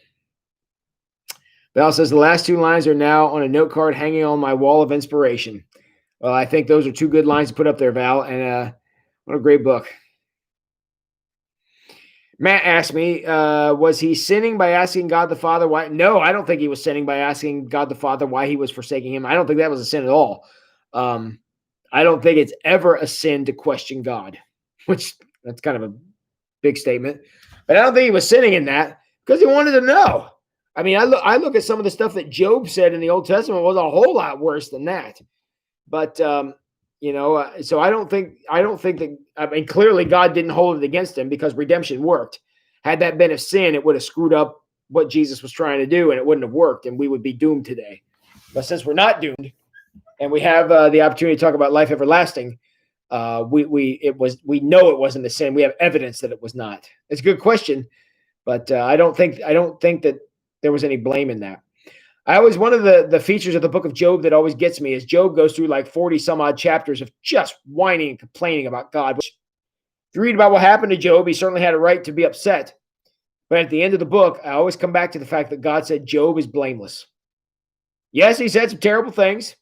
Val says, the last two lines are now on a note card hanging on my wall of inspiration. Well, I think those are two good lines to put up there, Val, and what a great book. Matt asked me, was he sinning by asking God the Father why? No, I don't think he was sinning by asking God the Father why he was forsaking him. I don't think that was a sin at all. I don't think it's ever a sin to question God, which that's kind of a big statement. But I don't think he was sinning in that because he wanted to know. I mean, I look at some of the stuff that Job said in the Old Testament was a whole lot worse than that. But so I don't think that. I mean, clearly God didn't hold it against him because redemption worked. Had that been a sin, it would have screwed up what Jesus was trying to do, and it wouldn't have worked, and we would be doomed today. But since we're not doomed, and we have the opportunity to talk about life everlasting, we know it wasn't the sin. We have evidence that it was not. It's a good question, but I don't think that there was any blame in that. One of the features of the book of Job that always gets me is Job goes through like 40 some odd chapters of just whining and complaining about God. Which, if you read about what happened to Job, he certainly had a right to be upset. But at the end of the book, I always come back to the fact that God said Job is blameless. Yes, he said some terrible things,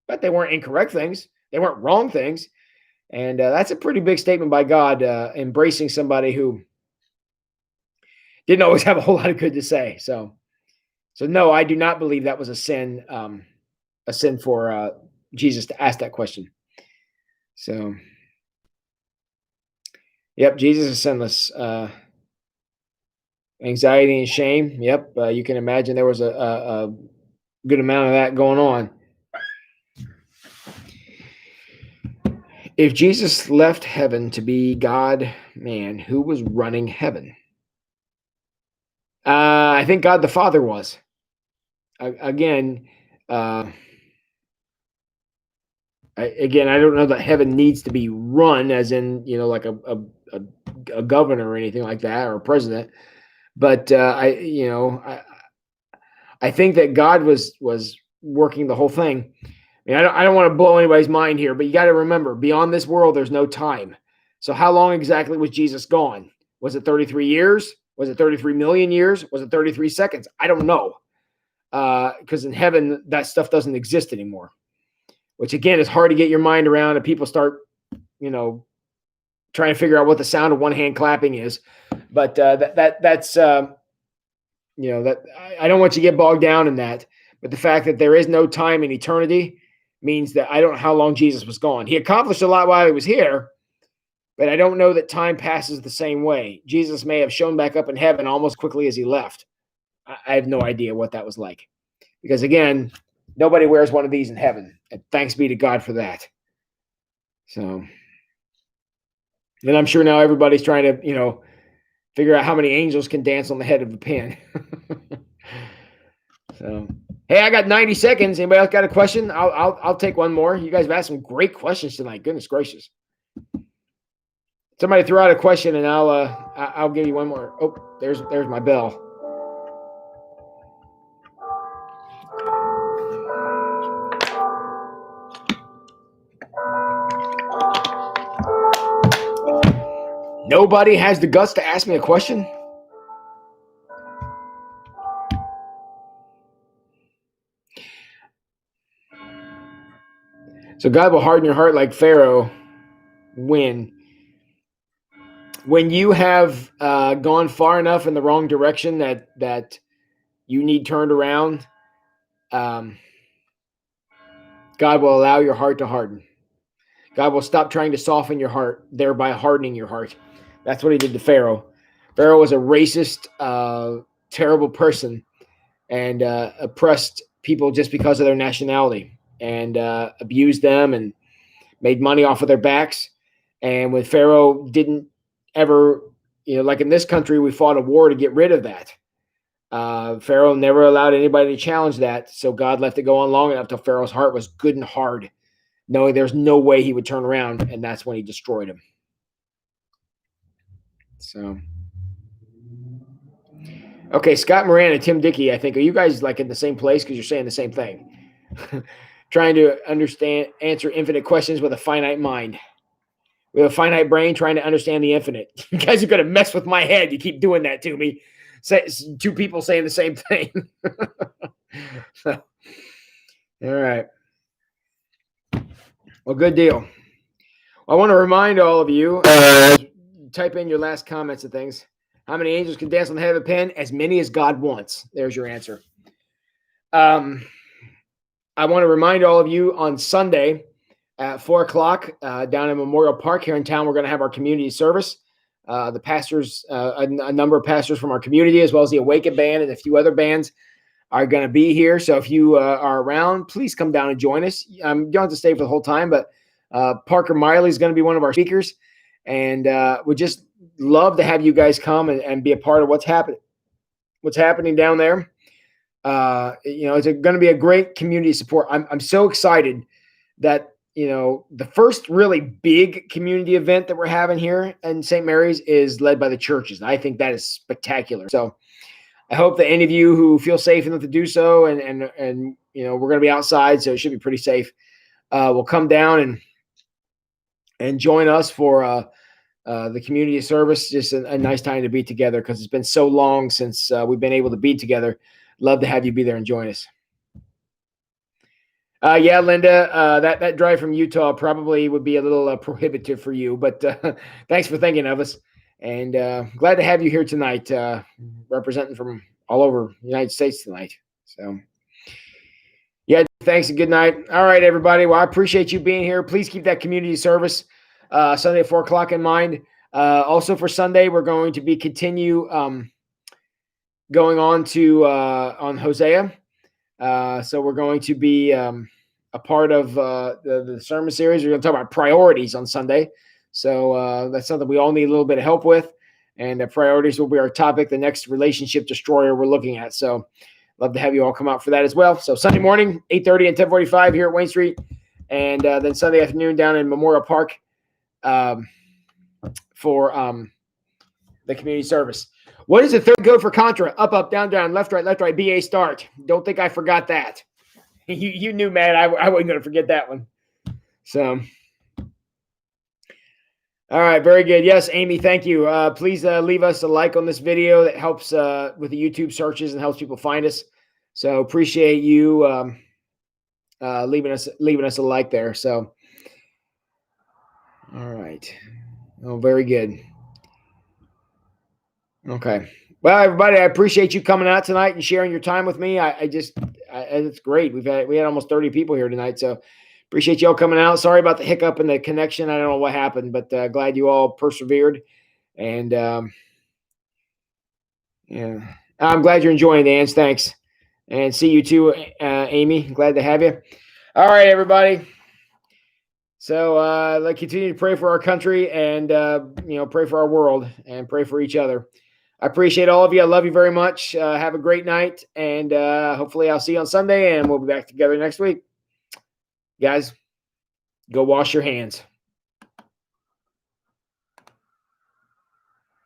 but they weren't incorrect things. They weren't wrong things. And that's a pretty big statement by God, embracing somebody who didn't always have a whole lot of good to say. So no, I do not believe that was a sin for Jesus to ask that question. So, yep, Jesus is sinless. Anxiety and shame. Yep, you can imagine there was a good amount of that going on. If Jesus left heaven to be God, man, who was running heaven? I think God the Father was. Again, I don't know that heaven needs to be run, as in like a governor or anything like that, or a president. But I think that God was working the whole thing. I mean, I don't want to blow anybody's mind here, but you got to remember, beyond this world, there's no time. So how long exactly was Jesus gone? Was it 33 years? Was it 33 million years? Was it 33 seconds? I don't know. Because in heaven, that stuff doesn't exist anymore, which again is hard to get your mind around, and people start, trying to figure out what the sound of one hand clapping is. But that's that I don't want you to get bogged down in that. But the fact that there is no time in eternity means that I don't know how long Jesus was gone. He accomplished a lot while he was here, but I don't know that time passes the same way. Jesus may have shown back up in heaven almost quickly as he left. I have no idea what that was like. Because again, nobody wears one of these in heaven. And thanks be to God for that. So, and I'm sure now everybody's trying to, figure out how many angels can dance on the head of a pin. So, hey, I got 90 seconds. Anybody else got a question? I'll take one more. You guys have asked some great questions tonight. Goodness gracious. Somebody throw out a question, and I'll give you one more. Oh, there's my bell. Nobody has the guts to ask me a question? So God will harden your heart like Pharaoh when you have gone far enough in the wrong direction that you need turned around. God will allow your heart to harden. God will stop trying to soften your heart, thereby hardening your heart. That's what he did to Pharaoh. Pharaoh was a racist, terrible person, and oppressed people just because of their nationality, and abused them and made money off of their backs. And when Pharaoh didn't ever, like in this country, we fought a war to get rid of that. Pharaoh never allowed anybody to challenge that, so God left it go on long enough till Pharaoh's heart was good and hard, knowing there's no way he would turn around, and that's when he destroyed him. So, okay, Scott Moran and Tim Dickey, I think, are you guys like in the same place because you're saying the same thing? Trying to answer infinite questions with a finite mind. We have a finite brain trying to understand the infinite. You guys are going to mess with my head. You keep doing that to me. Two people saying the same thing. So, all right. Well, good deal. I want to remind all of you, type in your last comments and things. How many angels can dance on the head of a pin? As many as God wants. There's your answer. I want to remind all of you on Sunday at 4 o'clock down in Memorial Park here in town, we're going to have our community service. The pastors, a number of pastors from our community, as well as the Awaken Band and a few other bands, are going to be here. So if you are around, please come down and join us. You don't have to stay for the whole time, but Parker Miley is going to be one of our speakers. And we just love to have you guys come and be a part of what's happening what's happening down there. It's going to be a great community support. I'm so excited that the first really big community event that we're having here in St. Mary's is led by the churches. And I think that is spectacular. So I hope that any of you who feel safe enough to do so, and we're going to be outside, so it should be pretty safe, will come down and join us for the community service. Just a nice time to be together, because it's been so long since we've been able to be together. Love to have you be there and join us. Yeah, Linda, that drive from Utah probably would be a little prohibitive for you, but thanks for thinking of us. And glad to have you here tonight, representing from all over the United States tonight. So, yeah, thanks and good night. All right, everybody. Well, I appreciate you being here. Please keep that community service Sunday at 4 o'clock in mind. Also for Sunday, we're going to be continue going on to on Hosea. So we're going to be a part of the sermon series. We're going to talk about priorities on Sunday. So that's something we all need a little bit of help with. And priorities will be our topic, the next relationship destroyer we're looking at. So love to have you all come out for that as well. So Sunday morning, 8:30 and 10:45 here at Wayne Street. And then Sunday afternoon down in Memorial Park for the community service. What is the third code for Contra? Up, up, down, down, left, right, BA start. Don't think I forgot that. You knew, Matt. I wasn't going to forget that one. So, all right, very good. Yes, Amy, thank you. Please leave us a like on this video. That helps with the YouTube searches and helps people find us. So appreciate you leaving us a like there. So, all right. Oh, very good. Okay. Well, everybody, I appreciate you coming out tonight and sharing your time with me. It's great. We had almost 30 people here tonight, so appreciate y'all coming out. Sorry about the hiccup in the connection. I don't know what happened, but glad you all persevered. And yeah, I'm glad you're enjoying the Ans. Thanks, and see you too, Amy. Glad to have you. All right, everybody. So let's continue to pray for our country and pray for our world and pray for each other. I appreciate all of you. I love you very much. Have a great night, and hopefully I'll see you on Sunday, and we'll be back together next week. Guys, go wash your hands.